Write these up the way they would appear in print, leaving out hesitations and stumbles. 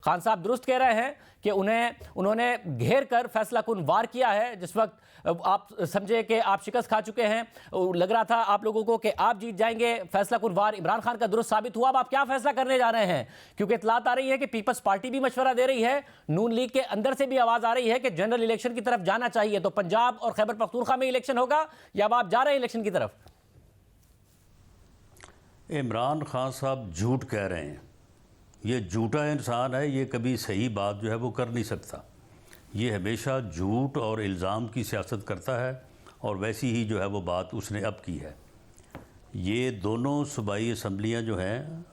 खान साहब दुरुस्त कह रहे हैं कि उन्होंने घेर कर फैसला कुन वार किया है। जिस वक्त आप समझे कि आप शिकस्त खा चुके हैं, लग रहा था आप लोगों को कि आप जीत जाएंगे, फैसला कुन वार इमरान खान का दुरुस्त साबित हुआ। अब आप क्या फैसला करने जा रहे हैं? क्योंकि इतलात आ रही है कि पीपल्स पार्टी भी मशवरा दे रही है, नून लीग के अंदर से भी आवाज आ रही है कि जनरल इलेक्शन की तरफ जाना चाहिए। तो पंजाब और खैबर पख्तूनख्वा में इलेक्शन होगा या अब आप जा रहे हैं इलेक्शन की तरफ? इमरान खान साहब झूठ कह रहे हैं। ये झूठा इंसान है, ये कभी सही बात जो है वो कर नहीं सकता। ये हमेशा झूठ और इल्ज़ाम की सियासत करता है और वैसी ही जो है वो बात उसने अब की है। ये दोनों सूबाई असम्बलियाँ जो हैं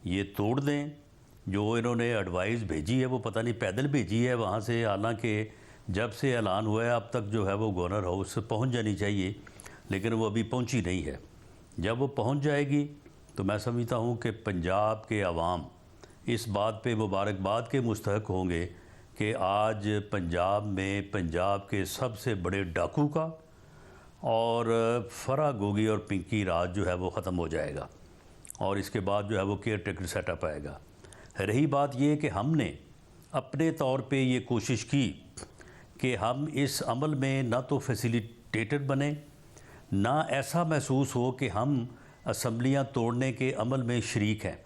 ये तोड़ दें। जो इन्होंने एडवाइस भेजी है वो पता नहीं पैदल भेजी है वहाँ से, हालांकि जब से ऐलान हुआ है अब तक जो है वो गवर्नर हाउस पहुँच जानी चाहिए, लेकिन वो अभी पहुँची नहीं है। जब वो पहुँच जाएगी तो मैं समझता हूँ कि पंजाब के अवाम इस बात पे मुबारकबाद के मुस्तहक होंगे कि आज पंजाब में पंजाब के सबसे बड़े डाकू का और फरा गोगी और पिंकी राज जो है वो ख़त्म हो जाएगा और इसके बाद जो है वो केयर टेकर सेटअप आएगा। रही बात ये कि हमने अपने तौर पे ये कोशिश की कि हम इस अमल में ना तो फैसिलिटेटर बने, ना ऐसा महसूस हो कि हम असम्बलियाँ तोड़ने के अमल में शरीक हैं।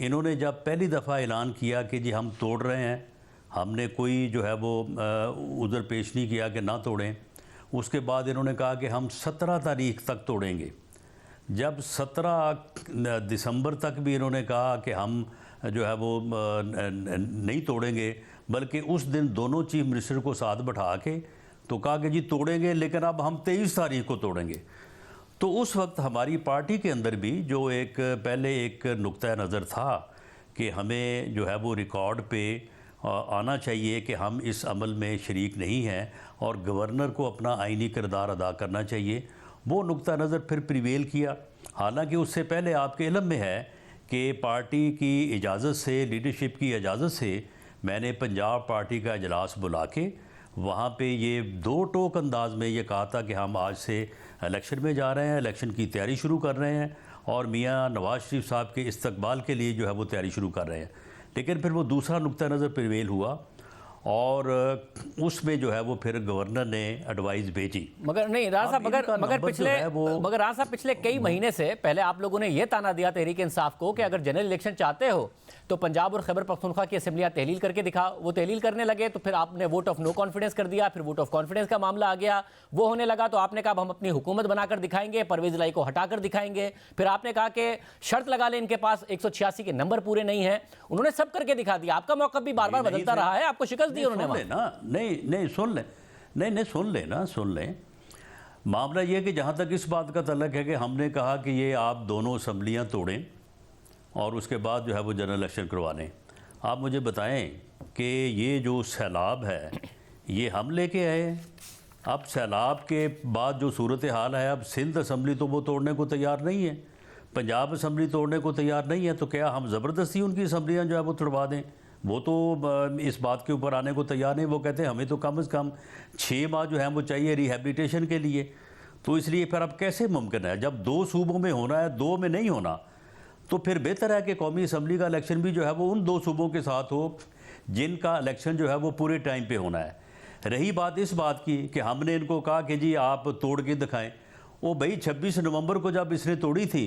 इन्होंने जब पहली दफ़ा ऐलान किया कि जी हम तोड़ रहे हैं, हमने कोई जो है वो उधर पेश नहीं किया कि ना तोड़ें। उसके बाद इन्होंने कहा कि हम 17 तारीख तक तोड़ेंगे। जब 17 दिसंबर तक भी इन्होंने कहा कि हम जो है वो नहीं तोड़ेंगे, बल्कि उस दिन दोनों चीफ मिनिस्टर को साथ बैठा के तो कहा कि जी तोड़ेंगे, लेकिन अब हम 23 तारीख को तोड़ेंगे। तो उस वक्त हमारी पार्टी के अंदर भी जो एक पहले एक नुक्ता नज़र था कि हमें जो है वो रिकॉर्ड पे आना चाहिए कि हम इस अमल में शरीक नहीं हैं और गवर्नर को अपना आइनी किरदार अदा करना चाहिए, वो नुक्ता नज़र फिर प्रिवेल किया। हालांकि उससे पहले आपके इल्म में है कि पार्टी की इजाज़त से, लीडरशिप की इजाज़त से मैंने पंजाब पार्टी का इजलास बुला के वहाँ पे ये दो टोक अंदाज में ये कहा था कि हम आज से इलेक्शन में जा रहे हैं, इलेक्शन की तैयारी शुरू कर रहे हैं और मियाँ नवाज़ शरीफ साहब के इस्तकबाल के लिए जो है वो तैयारी शुरू कर रहे हैं। लेकिन फिर वो दूसरा नुक्ता नज़र प्रिवेल हुआ और उसमें जो है वो फिर गवर्नर ने एडवाइस भेजी। मगर नहीं राज साहब, मगर राज साहब पिछले कई महीने से पहले आप लोगों ने ये ताना दिया तहरीक इंसाफ को कि अगर जनरल इलेक्शन चाहते हो तो पंजाब और खैबर पख्तूनख्वा की असेंबलियां तहलील करके दिखाओ। वो तहलील करने लगे तो फिर आपने वोट ऑफ नो कॉन्फिडेंस कर दिया, फिर वोट ऑफ कॉन्फिडेंस का मामला आ गया, वो होने लगा तो आपने कहा हम अपनी हुकूमत बनाकर दिखाएंगे, परवेज लाई को हटाकर दिखाएंगे। फिर आपने कहा कि शर्त लगा ले, इनके पास 186 के नंबर पूरे नहीं है। उन्होंने सब करके दिखा दिया, आपका मौका भी बार बार बदलता रहा है, आपको शिकस्त दी उन्होंने। सुन लें मामला ये कि जहाँ तक इस बात का तल्लक है कि हमने कहा कि ये आप दोनों असम्बलियाँ तोड़ें और उसके बाद जो है वो जनरल इलेक्शन करवा लें। आप मुझे बताएं कि ये जो सैलाब है ये हम लेके आए। अब सैलाब के बाद जो सूरत हाल है, अब सिंध असम्बली तो वो तोड़ने को तैयार नहीं है, पंजाब असम्बली तोड़ने को तैयार नहीं है, तो क्या हम ज़बरदस्ती उनकी असम्बलियाँ जो है वो तोड़वा दें? वो तो इस बात के ऊपर आने को तैयार नहीं। वो कहते हैं हमें तो कम से कम 6 माह जो है वो चाहिए रिहेबिलिटेशन के लिए। तो इसलिए फिर अब कैसे मुमकिन है, जब 2 सूबों में होना है, 2 में नहीं होना, तो फिर बेहतर है कि कौमी असम्बली का इलेक्शन भी जो है वो उन 2 सूबों के साथ हो जिनका इलेक्शन जो है वो पूरे टाइम पे होना है। रही बात इस बात की कि हमने इनको कहा कि जी आप तोड़ के दिखाएं, वो भाई 26 नवंबर को जब इसने तोड़ी थी,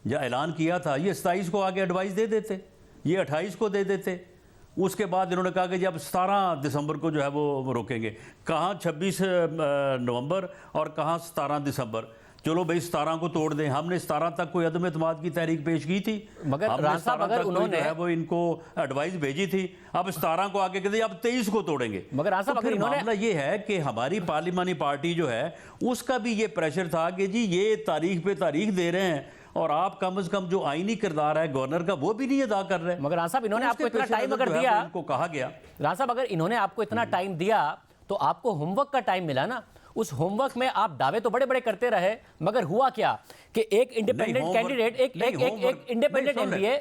जब ऐलान किया था, ये 27 को आगे एडवाइस दे देते, ये 28 को दे देते। उसके बाद इन्होंने कहा कि जब 17 दिसंबर को जो है वो रोकेंगे। कहाँ 26 नवंबर और कहाँ 17 दिसंबर। चलो भाई 17 को तोड़ दें, हमने 17 तक कोई अदम एतमाद की तहरीक पेश की थी, मगर राज साहब अगर उन्होंने है वो इनको एडवाइस भेजी थी, अब 17 को आके कहते अब 23 को तोड़ेंगे। मगर राज साहब तो फिर मामला ये है कि हमारी पार्लिमानी पार्टी जो है उसका भी ये प्रेशर था कि जी ये तारीख पे तारीख दे रहे हैं और आप कम से कम जो आईनी किरदार है गवर्नर का वो भी नहीं अदा कर रहे। मगर राज साहब इन्होंने आपको इतना टाइम अगर दिया, उनको कहा गया, राज साहब अगर इन्होंने आपको इतना टाइम दिया तो आपको होमवर्क का टाइम मिला ना। उस होमवर्क में आप दावे तो बड़े बड़े करते रहे, मगर हुआ क्या कि एक इंडिपेंडेंट कैंडिडेट, एक इंडिपेंडेंट एमपीए,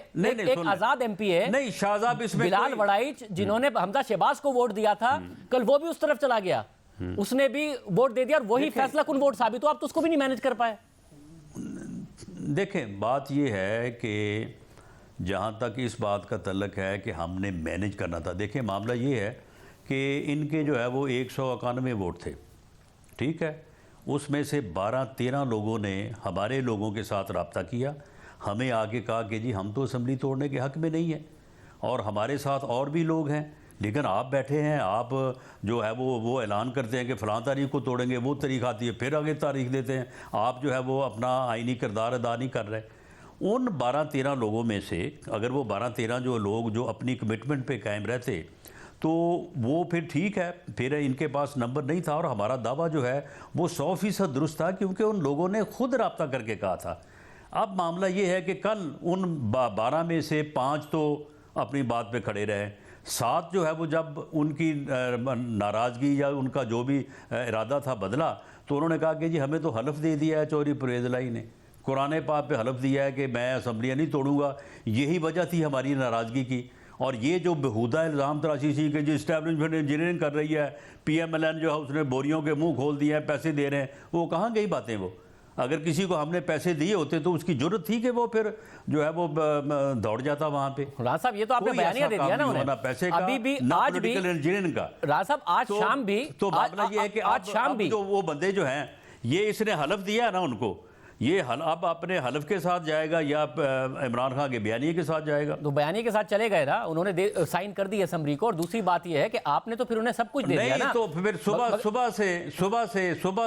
एक आजाद एमपीए नहीं शाहजाब इसमें बिलाल वड़ाइच जिन्होंने हमजा शहबाज को वोट दिया था, कल वो भी उस तरफ चला गया, उसने भी वोट दे दिया और वही फैसला कुन वोट साबित हुआ। आप तो उसको भी नहीं मैनेज कर पाए। देखें बात यह है कि जहाँ तक इस बात का तल्लक है कि हमने मैनेज करना था, देखिए मामला ये है कि इनके जो है वो 191 वोट थे, ठीक है, उसमें से 12-13 लोगों ने हमारे लोगों के साथ रब्ता किया, हमें आके कहा कि जी हम तो असम्बली तोड़ने के हक़ में नहीं हैं और हमारे साथ और भी लोग हैं, लेकिन आप बैठे हैं, आप जो है वो ऐलान करते हैं कि फ़लाँ तारीख को तोड़ेंगे, वो तारीख आती है, फिर आगे तारीख देते हैं, आप जो है वो अपना आइनी किरदार अदा नहीं कर रहे। उन 12-13 लोगों में से अगर वो 12-13 जो लोग जो अपनी कमिटमेंट पे कायम रहते तो वो फिर ठीक है, फिर इनके पास नंबर नहीं था और हमारा दावा जो है वो 100% दुरुस्त था, क्योंकि उन लोगों ने खुद रब्ता करके कहा था। अब मामला ये है कि कल उन 12 में से 5 तो अपनी बात पे खड़े रहे, 7 जो है वो जब उनकी नाराज़गी या उनका जो भी इरादा था बदला, तो उन्होंने कहा कि जी हमें तो हलफ दे दिया है चौधरी परवेज़ इलाही ने, कुरान पाक पे हलफ दिया है कि मैं असम्बलियाँ नहीं तोड़ूंगा, यही वजह थी हमारी नाराज़गी की। और ये जो बेहुदा इल्ज़ाम तराशी थी कि जो इस्टेब्लिशमेंट इंजीनियरिंग कर रही है, PMLN जो है उसने बोरियों के मुंह खोल दिए हैं, पैसे दे रहे हैं, वो कहाँ गई बातें? वो अगर किसी को हमने पैसे दिए होते तो उसकी जरूरत थी कि वो फिर जो है वो दौड़ जाता वहाँ पे। राज साहब ये तो आपने बयानिया दे दिया ना उन्हें, पैसे का, अभी भी आज भी इंजीनियरिंग का। राज साहब आज शाम भी तो मामला ये है कि आज शाम भी जो वो बंदे जो हैं, ये इसने हलफ दिया है ना उनको, ये अब अपने हलफ के साथ जाएगा या इमरान खान के बयानिए के साथ जाएगा? तो बयानिए के साथ चले गए ना, उन्होंने साइन कर दी असेंबली को। और दूसरी बात ये है कि आपने तो फिर उन्हें सब कुछ दे दिया ना। तो फिर सुबह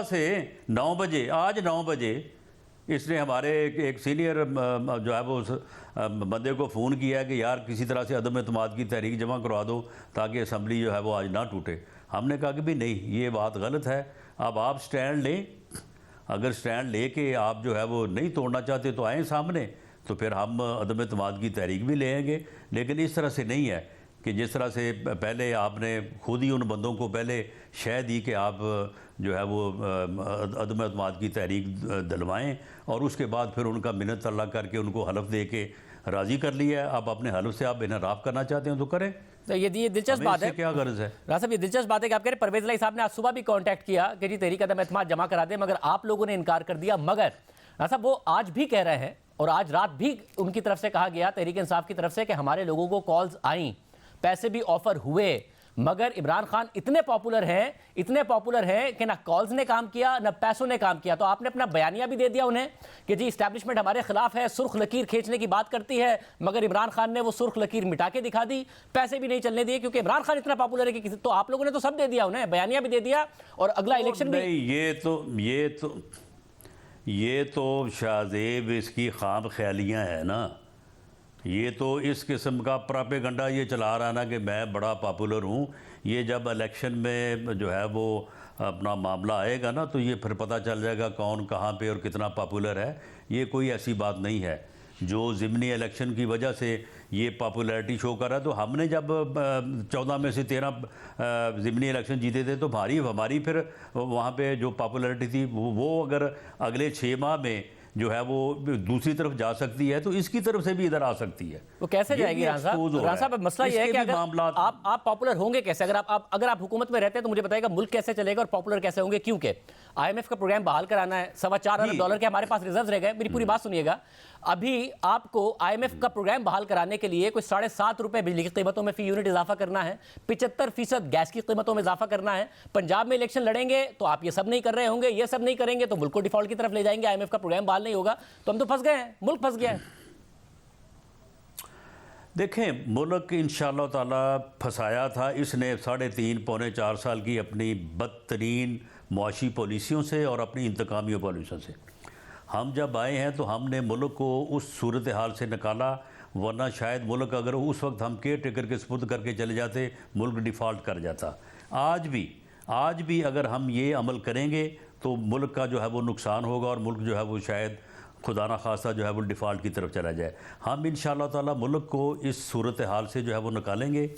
से 9 बजे, आज 9 बजे इसने हमारे एक सीनियर जो है वो उस बंदे को फ़ोन किया कि यार किसी तरह से अदम एतमाद की तहरीक जमा करवा दो ताकि असम्बली जो है वो आज ना टूटे। हमने कहा कि भी नहीं, ये बात गलत है, अब आप स्टैंड लें, अगर स्टैंड ले के आप जो है वो नहीं तोड़ना चाहते तो आएँ सामने, तो फिर हम अदम एतमाद की तहरीक भी लेंगे। लेकिन इस तरह से नहीं है कि जिस तरह से पहले आपने खुद ही उन बंदों को पहले शह दी कि आप जो है वो अदम एतमाद की तहरीक दिलवाएं और उसके बाद फिर उनका मिन्नत अल्लाह करके उनको हलफ दे के राज़ी कर लिया है। अब अपने हलफ से आप इनराफ करना चाहते हैं तो करें। तो ये दिलचस्प बात है, क्या गर्ज है राज साहब, ये दिलचस्प बात है कि आप कह रहे परवेज़ इलाही साहब ने आज सुबह भी कांटेक्ट किया कि जी तहरीक अदम एतमाद जमा करा दे, मगर आप लोगों ने इनकार कर दिया। मगर राज साहब वो आज भी कह रहे हैं और आज रात भी उनकी तरफ से कहा गया तहरीक इंसाफ की तरफ से कि हमारे लोगों को कॉल्स आई, पैसे भी ऑफर हुए, मगर इमरान खान इतने पॉपुलर हैं कि ना कॉल्स ने काम किया ना पैसों ने काम किया। तो आपने अपना बयानिया भी दे दिया उन्हें कि जी इस्टेब्लिशमेंट हमारे खिलाफ है, सुर्ख लकीर खींचने की बात करती है, मगर इमरान खान ने वो सुर्ख लकीर मिटा के दिखा दी, पैसे भी नहीं चलने दिए क्योंकि इमरान खान इतना पॉपुलर है कि तो आप लोगों ने तो सब दे दिया उन्हें, बयानिया भी दे दिया और अगला इलेक्शन भी। ये तो शाहजेब इसकी खाम ख्यालियाँ हैं ना, ये तो इस किस्म का प्रोपेगेंडा ये चला रहा है ना कि मैं बड़ा पॉपुलर हूँ। ये जब इलेक्शन में जो है वो अपना मामला आएगा ना तो ये फिर पता चल जाएगा कौन कहाँ पे और कितना पॉपुलर है। ये कोई ऐसी बात नहीं है जो ज़िमनी इलेक्शन की वजह से ये पॉपुलैरिटी शो कर रहा है। तो हमने जब 14 में से 13 ज़िमनी इलेक्शन जीते थे तो हमारी फिर वहाँ पे जो पॉपुलैरिटी थी वो अगर अगले 6 माह में जो है वो दूसरी तरफ जा सकती है तो इसकी तरफ से भी इधर आ सकती है। वो कैसे जाएगी राज साहब? मसला ये है कि अगर आप पॉपुलर होंगे कैसे? अगर आप हुकूमत में रहते हैं तो मुझे बताइएगा मुल्क कैसे चलेगा और पॉपुलर कैसे होंगे? क्योंकि IMF का प्रोग्राम बहाल कराना है, $4.25 अरब के हमारे पास रिजर्व रह गए। मेरी पूरी बात सुनिएगा, अभी आपको IMF का प्रोग्राम बहाल कराने के लिए कोई 7.5 रुपए बिजली की कीमतों में फी यूनिट इजाफा करना है, 75% गैस की कीमतों में इजाफा करना है। पंजाब में इलेक्शन लड़ेंगे तो आप ये सब नहीं कर रहे होंगे, ये सब नहीं करेंगे तो मुल्क को डिफॉल्ट की तरफ ले जाएंगे, IMF का प्रोग्राम बहाल नहीं होगा तो हम तो फंस गए हैं, मुल्क फंस गया है। देखें, मुल्क इंशाअल्लाह ताला फंसाया था इसने 3.5-4 साल की अपनी बदतरीन मुआशी पॉलिसियों से और अपनी इंतकामी पॉलिसियों से। हम जब आए हैं तो हमने मुल्क को उस सूरत हाल से निकाला, वरना शायद मुल्क अगर उस वक्त हम केयर टेकर के सपुर्द करके चले जाते मुल्क डिफ़ॉल्ट कर जाता। आज भी अगर हम ये अमल करेंगे तो मुल्क का जो है वो नुकसान होगा और मुल्क जो है वो शायद खुदा ना खास्ता जो है वो डिफ़ॉल्ट की तरफ चला जाए। हम इंशाअल्लाह ताला मुल्क को इस सूरत हाल से जो है वो निकालेंगे।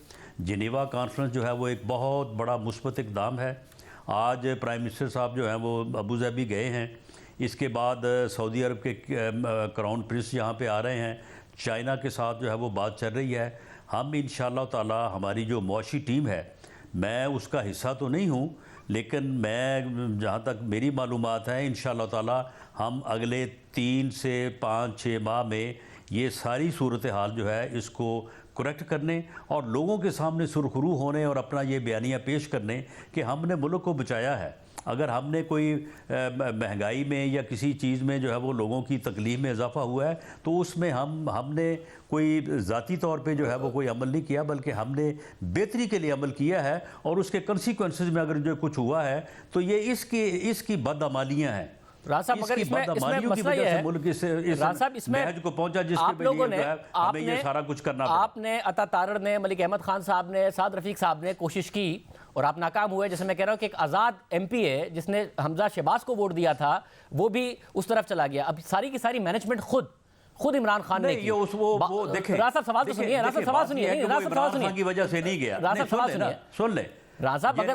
जिनेवा कॉन्फ्रेंस जो है वो एक बहुत बड़ा मुस्बत इक़दाम है। आज प्राइम मिनिस्टर साहब जो हैं वो अबू धाबी गए हैं, इसके बाद सऊदी अरब के क्राउन प्रिंस यहाँ पे आ रहे हैं, चाइना के साथ जो है वो बात चल रही है। हम इंशाअल्लाह ताला हमारी जो मुआशी टीम है, मैं उसका हिस्सा तो नहीं हूँ लेकिन मैं जहाँ तक मेरी मालूमात है इंशाअल्लाह ताला हम अगले 3 से 5-6 माह में ये सारी सूरत हाल जो है इसको करेक्ट करने और लोगों के सामने सुरखरू होने और अपना ये बयानिया पेश करने कि हमने मुल्क को बचाया है। अगर हमने कोई महंगाई में या किसी चीज़ में जो है वो लोगों की तकलीफ में इजाफा हुआ है तो उसमें हमने कोई ज़ाती तौर पे जो है वो कोई अमल नहीं किया, बल्कि हमने बेहतरी के लिए अमल किया है और उसके कंसिक्वेंसेस में अगर जो कुछ हुआ है तो ये इसकी बदअमालियाँ हैं। राज साहब, मगर इसमें मसला ये है मुल्क इस राज साहब, इसमें महज को पहुंचा जिसके आप लोगों ने हमें ये सारा कुछ करना पड़ा। आपने अता तारड़ ने, मलिक अहमद खान साहब ने, साद रफीक साहब ने कोशिश की और आप नाकाम हुए। जैसे मैं कह रहा हूं कि एक आज़ाद एमपी है जिसने हमजा शहबाज को वोट दिया था, वो भी उस तरफ चला गया। अब सारी की सारी मैनेजमेंट खुद इमरान खान ने की। वो देखें, राज साहब सवाल तो सुनिए, राज साहब सवाल सुनिए, राज साहब सवाल सुनिए, की वजह से नहीं गया। राज साहब सवाल सुनिए, सुन ले राज साहब, अगर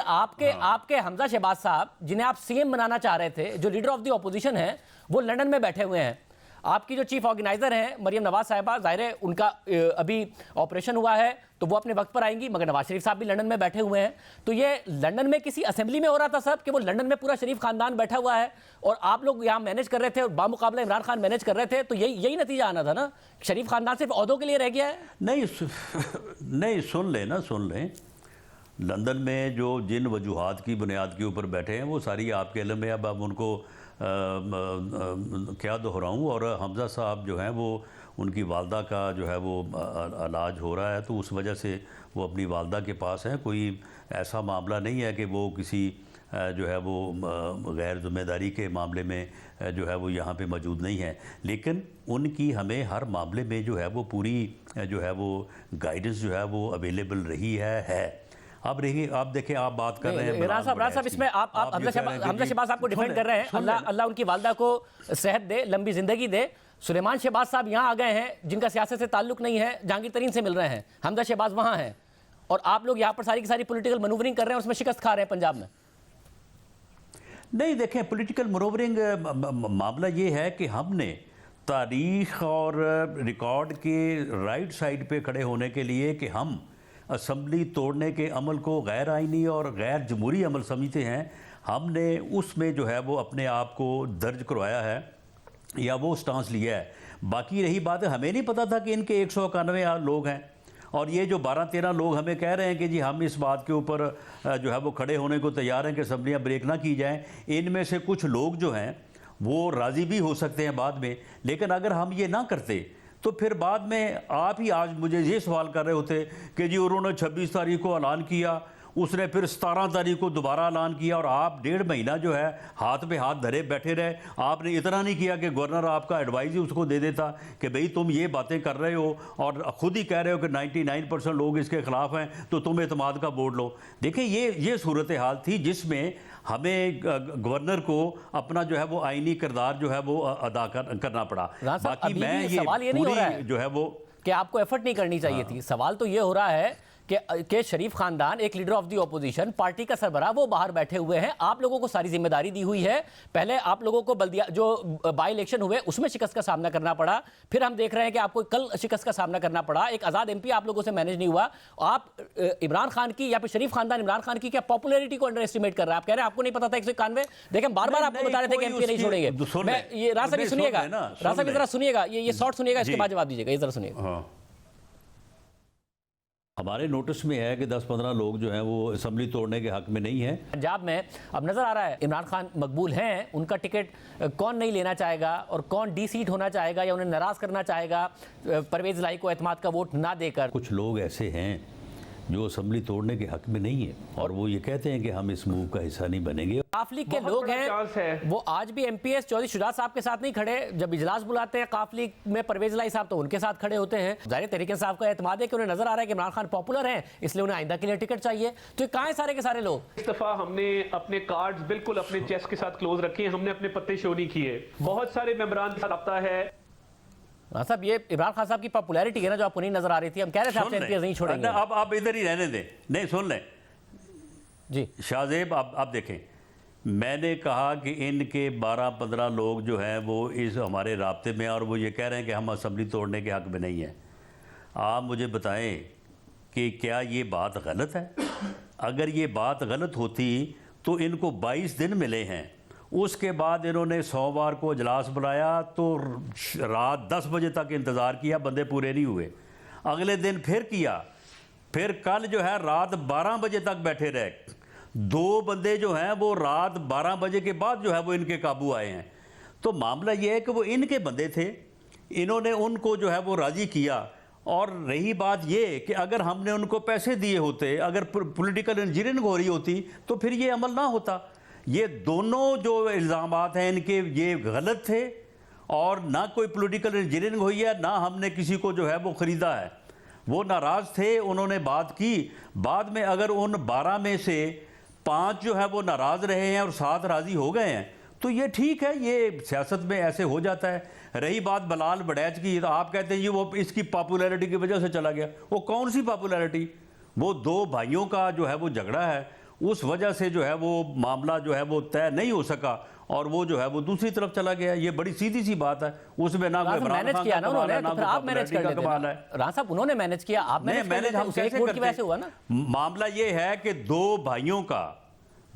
आपके हमजा शहबाज साहब जिन्हें आप सीएम बनाना चाह रहे थे, जो लीडर ऑफ द ऑपोजिशन है, वो लंदन में बैठे हुए हैं। आपकी जो चीफ ऑर्गेनाइजर हैं मरियम नवाज साहिबा, जाहिर है उनका अभी ऑपरेशन हुआ है तो वो अपने वक्त पर आएंगी, मगर नवाज शरीफ साहब भी लंदन में बैठे हुए हैं। तो ये लंदन में किसी असेंबली में हो रहा था साहब कि वो लंदन में पूरा शरीफ खानदान बैठा हुआ है और आप लोग यहाँ मैनेज कर रहे थे और बामुकाबला इमरान खान मैनेज कर रहे थे, तो यही नतीजा आना था ना। शरीफ खानदान सिर्फ ओहदों के लिए रह गया है। नहीं, सुन लें, लंदन में जो जिन वजूहात की बुनियाद के ऊपर बैठे हैं वो सारी आपके इल्म में, अब उनको क्या दोहराऊं। और हमजा साहब जो हैं वो उनकी वालदा का जो है वो इलाज हो रहा है, तो उस वजह से वो अपनी वालदा के पास हैं। कोई ऐसा मामला नहीं है कि वो किसी जो है वो गैर जिम्मेदारी के मामले में जो है वो यहाँ पे मौजूद नहीं है, लेकिन उनकी हमें हर मामले में जो है वो पूरी जो है वो गाइडेंस जो है वो अवेलेबल रही है। अब देखें, आप बात कर रहे हैं राज साहब, इसमें आप हमजा शहबाज साहब को डिफेंड कर रहे हैं। अल्लाह उनकी वालदा को सेहत दे, लंबी जिंदगी दे। सुलेमान शहबाज साहब यहाँ आ गए हैं जिनका सियासत से ताल्लुक नहीं है, जहांगीर तरीन से मिल रहे हैं। हमजा शहबाज वहाँ हैं और आप लोग यहाँ पर सारी की सारी पॉलिटिकल मनूवरिंग कर रहे हैं, उसमें शिकस्त खा रहे हैं पंजाब में। नहीं, देखें, पॉलिटिकल मनूवरिंग मामला ये है कि हमने तारीख और रिकॉर्ड के राइट साइड पे खड़े होने के लिए कि हम असम्बली तोड़ने के अमल को गैर आइनी और गैर जमहूरी अमल समझते हैं, हमने उसमें जो है वो अपने आप को दर्ज करवाया है या वो स्टांस लिया है। बाकी रही बात है, हमें नहीं पता था कि इनके 191 लोग हैं और ये जो 12-13 लोग हमें कह रहे हैं कि जी हम इस बात के ऊपर जो है वो खड़े होने को तैयार हैं कि असम्बलियाँ ब्रेक ना की जाएँ। इनमें से कुछ लोग जो हैं वो राज़ी भी हो सकते हैं बाद में, लेकिन अगर हम ये ना करते तो फिर बाद में आप ही आज मुझे ये सवाल कर रहे होते कि जी उन्होंने 26 तारीख को ऐलान किया, उसने फिर 17 तारीख को दोबारा ऐलान किया और आप 1.5 महीना जो है हाथ पे हाथ धरे बैठे रहे। आपने इतना नहीं किया कि गवर्नर आपका एडवाइस ही उसको दे देता कि भाई तुम ये बातें कर रहे हो और ख़ुद ही कह रहे हो कि 99% लोग इसके ख़िलाफ़ हैं, तो तुम एतमाद का वोट लो। देखिए, ये सूरत हाल थी जिसमें हमें गवर्नर को अपना जो है वो आईनी किरदार जो है वो अदा करना पड़ा। बाकी मैं ये सवाल ये नहीं हो रहा है जो है वो कि आपको एफर्ट नहीं करनी चाहिए थी। सवाल तो ये हो रहा है कि शरीफ खानदान एक leader of the opposition, party का सरबराह, वो बाहर बैठे हुए हैं। आप लोगों को सारी जिम्मेदारी दी हुई है। पहले आप लोगों को बल्दिया जो बाई इलेक्शन हुए उसमें शिकस्त का सामना करना पड़ा, फिर हम देख रहे हैं कि आपको कल शिकस्त का सामना करना पड़ा। एक आज़ाद एमपी आप लोगों से मैनेज नहीं हुआ। आप इमरान खान की या फिर शरीफ खानदान इमरान खान की क्या पॉपुलैरिटी को अंडर एस्टिमेट कर रहा है? आप कह रहे हैं आपको नहीं पता था 191। देखें, बार बार आपको बता रहे थे कि एमपी नहीं छोड़ेंगे। ये राज साहब सुनिएगा, राज साहब जरा सुनिएगा, ये शॉर्ट सुनिएगा, इसके बाद जवाब दीजिएगा। ये जरा सुनिएगा। हमारे नोटिस में है कि 10-15 लोग जो हैं वो असेंबली तोड़ने के हक में नहीं हैं। पंजाब में अब नजर आ रहा है इमरान खान मकबूल हैं, उनका टिकट कौन नहीं लेना चाहेगा और कौन डी सीट होना चाहेगा या उन्हें नाराज करना चाहेगा परवेज लाई को एतमाद का वोट ना देकर। कुछ लोग ऐसे हैं जो असेंबली तोड़ने के हक में नहीं है और वो ये कहते हैं कि हम इस मूव का हिस्सा नहीं बनेंगे। काफली के लोग हैं, वो आज भी एमपीएस चौधरी शुजात साहब के साथ नहीं खड़े। जब इजलास बुलाते हैं काफली में परवेज लाई साहब तो उनके साथ खड़े होते हैं। जाहिर तरीके से आपका एतमाद है कि उन्हें नजर आ रहा है कि इमरान खान पॉपुलर हैं, इसलिए उन्हें आइंदा के लिए टिकट चाहिए। तो कहाँ है सारे के सारे लोग? इस दफा हमने अपने कार्ड्स बिल्कुल अपने चेस्ट के साथ क्लोज रखे हैं, हमने अपने पत्ते शो नहीं किए। बहुत सारे मेंबरान के साथ रब्ता है। साहब, ये इमरान खान साहब की पॉपुलैरिटी है ना जो आपको नहीं नजर आ रही थी। हम कह रहे थे आपसे एमपीएस नहीं छोड़ेंगे। अब आप इधर ही रहने दें। नहीं, सुन लें जी शाहजेब, आप देखें, मैंने कहा कि इनके 12-15 लोग जो हैं वो इस हमारे राब्ते में और वो ये कह रहे हैं कि हम असेंबली तोड़ने के हक में नहीं हैं। आप मुझे बताएं कि क्या ये बात गलत है? अगर ये बात गलत होती तो इनको 22 दिन मिले हैं उसके बाद इन्होंने सोमवार को इजलास बुलाया तो रात 10 बजे तक इंतज़ार किया, बंदे पूरे नहीं हुए। अगले दिन फिर किया, फिर कल जो है रात 12 बजे तक बैठे रहे। 2 बंदे जो हैं वो रात 12 बजे के बाद जो है वो इनके काबू आए हैं। तो मामला ये है कि वो इनके बंदे थे, इन्होंने उनको जो है वो राज़ी किया। और रही बात ये कि अगर हमने उनको पैसे दिए होते, अगर पॉलिटिकल इंजीनियरिंग हो रही होती तो फिर ये अमल ना होता। ये दोनों जो इल्ज़ामात हैं इनके ये गलत थे, और ना कोई पॉलिटिकल इंजीनियरिंग हुई है, ना हमने किसी को जो है वो ख़रीदा है। वो नाराज़ थे, उन्होंने बात की। बाद में अगर उन 12 में से 5 जो है वो नाराज़ रहे हैं और 7 राज़ी हो गए हैं तो ये ठीक है, ये सियासत में ऐसे हो जाता है। रही बात बलाल बड़ैच की, तो आप कहते हैं ये वो इसकी पॉपुलैरिटी की वजह से चला गया। वो कौन सी पॉपुलैरिटी? वो 2 भाइयों का जो है वो झगड़ा है, उस वजह से जो है वो मामला जो है वो तय नहीं हो सका और वो जो है वो दूसरी तरफ चला गया। ये बड़ी सीधी सी बात है, उसमें ना कोई मैनेज किया ना उन्होंने, तो फिर आप मैनेज कर लेते कमाल है। राणा साहब, उन्होंने मैनेज किया, आप मैनेज हम कैसे वोट की वजह से हुआ ना। मामला ये है कि 2 भाइयों का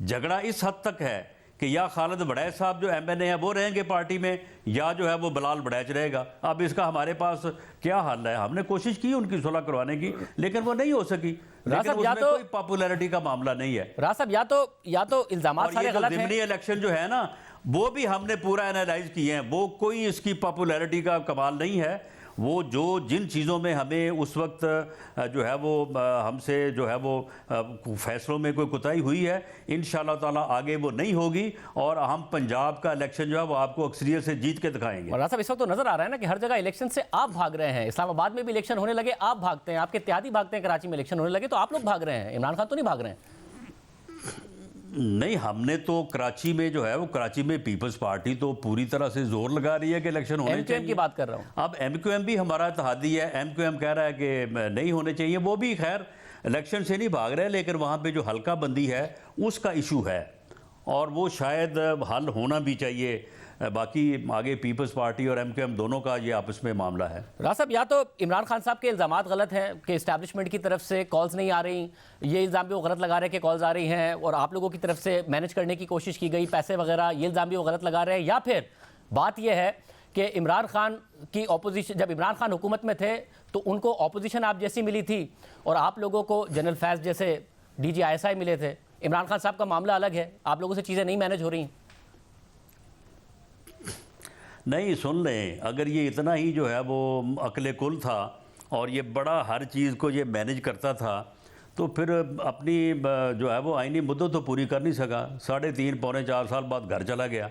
झगड़ा इस हद तक है कि या खालिद बड़ैच साहब जो MNA है वो रहेंगे पार्टी में, या जो है वो बलाल बड़ैच रहेगा। अब इसका हमारे पास क्या हल है? हमने कोशिश की उनकी सुलह करवाने की, लेकिन वो नहीं हो सकी। लेकिन उसमें कोई पॉपुलैरिटी का मामला नहीं है। राज साहब, या तो इल्जामात सारे गलत हैं। ज़िमनी इलेक्शन जो है ना, वो भी हमने पूरा एनालाइज किए हैं, वो कोई इसकी पॉपुलैरिटी का कमाल नहीं है। वो जिन चीज़ों में हमें उस वक्त जो है वो हमसे जो है वो फैसलों में कोई कोताही हुई है, इंशाअल्लाह ताला आगे वो नहीं होगी और हम पंजाब का इलेक्शन जो है वो आपको अक्सरियत से जीत के दिखाएंगे। और साहब, इस वक्त तो नजर आ रहा है ना कि हर जगह इलेक्शन से आप भाग रहे हैं। इस्लामाबाद में भी इलेक्शन होने लगे, आप भागते हैं, आपके इत्तेहादी भागते हैं। कराची में इलेक्शन होने लगे तो आप लोग भाग रहे हैं, इमरान खान तो नहीं भाग रहे हैं। नहीं, हमने तो कराची में जो है वो कराची में पीपल्स पार्टी तो पूरी तरह से जोर लगा रही है कि इलेक्शन होने चाहिए। MQM की बात कर रहा हूं। अब MQM भी हमारा इत्तेहादी है, MQM कह रहा है कि नहीं होने चाहिए। वो भी खैर इलेक्शन से नहीं भाग रहे, लेकिन वहाँ पे जो हल्का बंदी है उसका इशू है और वो शायद हल होना भी चाहिए। बाकी आगे पीपल्स पार्टी और MQM दोनों का ये आपस में मामला है। राज साहब, या तो इमरान खान साहब के इल्ज़ामात गलत हैं कि इस्टेब्लिशमेंट की तरफ से कॉल्स नहीं आ रही, ये इल्ज़ाम भी वो गलत लगा रहे हैं कि कॉल्स आ रही हैं और आप लोगों की तरफ से मैनेज करने की कोशिश की गई, पैसे वगैरह, ये इल्ज़ाम भी वो गलत लगा रहे हैं। या फिर बात यह है कि इमरान खान की ऑपोजिशन, जब इमरान खान हुकूमत में थे तो उनको ऑपोजिशन आप जैसी मिली थी और आप लोगों को जनरल फैज़ जैसे DG ISI मिले थे। इमरान खान साहब का मामला अलग है, आप लोगों से चीज़ें नहीं मैनेज हो रही। नहीं, सुन लें, अगर ये इतना ही जो है वो अक्ल कुल था और ये बड़ा हर चीज़ को ये मैनेज करता था तो फिर अपनी जो है वो आईनी मुद्दत तो पूरी कर नहीं सका। 3.5 पौने 4 साल बाद घर चला गया।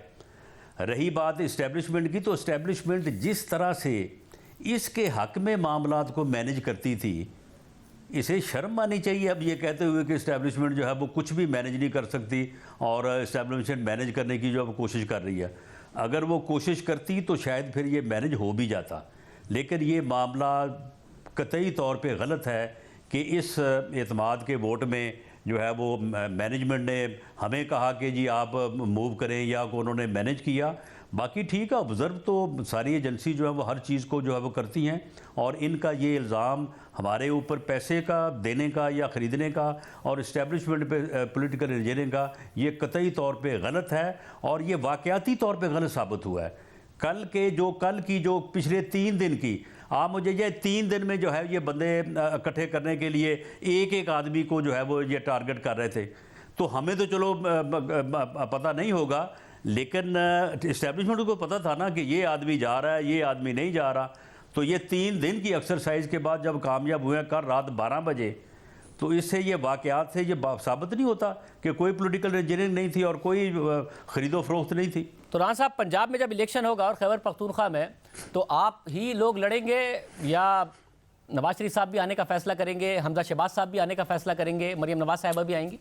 रही बात इस्टेब्लिशमेंट की, तो इस्टेब्लिशमेंट जिस तरह से इसके हक में मामलात को मैनेज करती थी, इसे शर्म आनी चाहिए अब ये कहते हुए कि इस्टेब्लिशमेंट जो है वो कुछ भी मैनेज नहीं कर सकती और इस्टेब्लिशमेंट मैनेज करने की जो अब कोशिश कर रही है। अगर वो कोशिश करती तो शायद फिर ये मैनेज हो भी जाता, लेकिन ये मामला कतई तौर पे गलत है कि इस एतमाद के वोट में जो है वो मैनेजमेंट ने हमें कहा कि जी आप मूव करें या को उन्होंने मैनेज किया। बाकी ठीक है, ऑब्ज़र्व तो सारी एजेंसी जो है वो हर चीज़ को जो है वो करती हैं और इनका ये इल्ज़ाम हमारे ऊपर पैसे का देने का या ख़रीदने का और इस्टेब्लिशमेंट पे पॉलिटिकल इंजीनियरिंग का, ये कतई तौर पे गलत है और ये वाक़याती तौर पे गलत साबित हुआ है। कल की जो पिछले 3 दिन की, आप मुझे ये 3 दिन में जो है ये बंदे इकट्ठे करने के लिए एक आदमी को जो है वो ये टारगेट कर रहे थे। तो हमें तो चलो पता नहीं होगा, लेकिन इस्टेब्लिशमेंट को पता था ना कि ये आदमी जा रहा है, ये आदमी नहीं जा रहा। तो ये 3 दिन की एक्सरसाइज के बाद जब कामयाब हुए कल रात 12 बजे, तो इससे ये वाक़यात से ये साबित नहीं होता कि कोई पॉलिटिकल इंजीनियरिंग नहीं थी और कोई ख़रीदो फरोख्त नहीं थी। तो राणा साहब, पंजाब में जब इलेक्शन होगा और खैबर पख्तूनख्वा में, तो आप ही लोग लड़ेंगे या नवाज शरीफ साहब भी आने का फैसला करेंगे, हमजा शहबाज साहब भी आने का फैसला करेंगे, मरियम नवाज साहिबा भी आएंगी?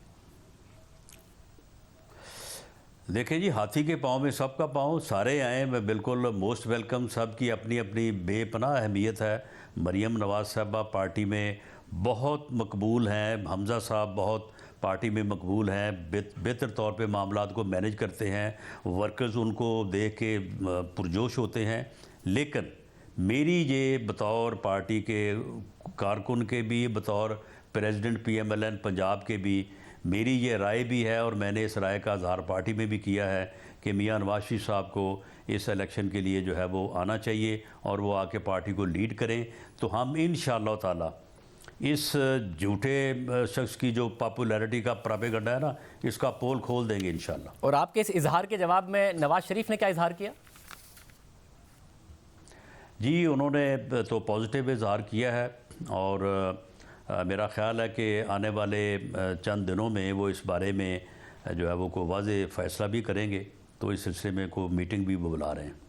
देखें जी, हाथी के पाँव में सबका पाँव, सारे आए, मैं बिल्कुल मोस्ट वेलकम। सब की अपनी अपनी बेपनाह अहमियत है। मरियम नवाज साहबा पार्टी में बहुत मकबूल हैं, हमजा साहब बहुत पार्टी में मकबूल हैं, बेहतर तौर पे मामलात को मैनेज करते हैं, वर्कर्स उनको देख के पुरजोश होते हैं। लेकिन मेरी ये बतौर पार्टी के कारकुन के भी, बतौर प्रेसिडेंट PMLN पंजाब के भी, मेरी ये राय भी है और मैंने इस राय का इज़हार पार्टी में भी किया है कि मियां नवाज शरीफ साहब को इस इलेक्शन के लिए जो है वो आना चाहिए और वो आके पार्टी को लीड करें, तो हम इंशाअल्लाह ताला इस झूठे शख्स की जो पॉपुलैरिटी का प्रोपेगेंडा है ना, इसका पोल खोल देंगे इंशाअल्लाह। और आपके इस इजहार के जवाब में नवाज शरीफ ने क्या इजहार किया? जी, उन्होंने तो पॉजिटिव इजहार किया है और मेरा ख्याल है कि आने वाले चंद दिनों में वो इस बारे में जो है वो को वाज़ेह फ़ैसला भी करेंगे, तो इस सिलसिले में को मीटिंग भी वो बुला रहे हैं।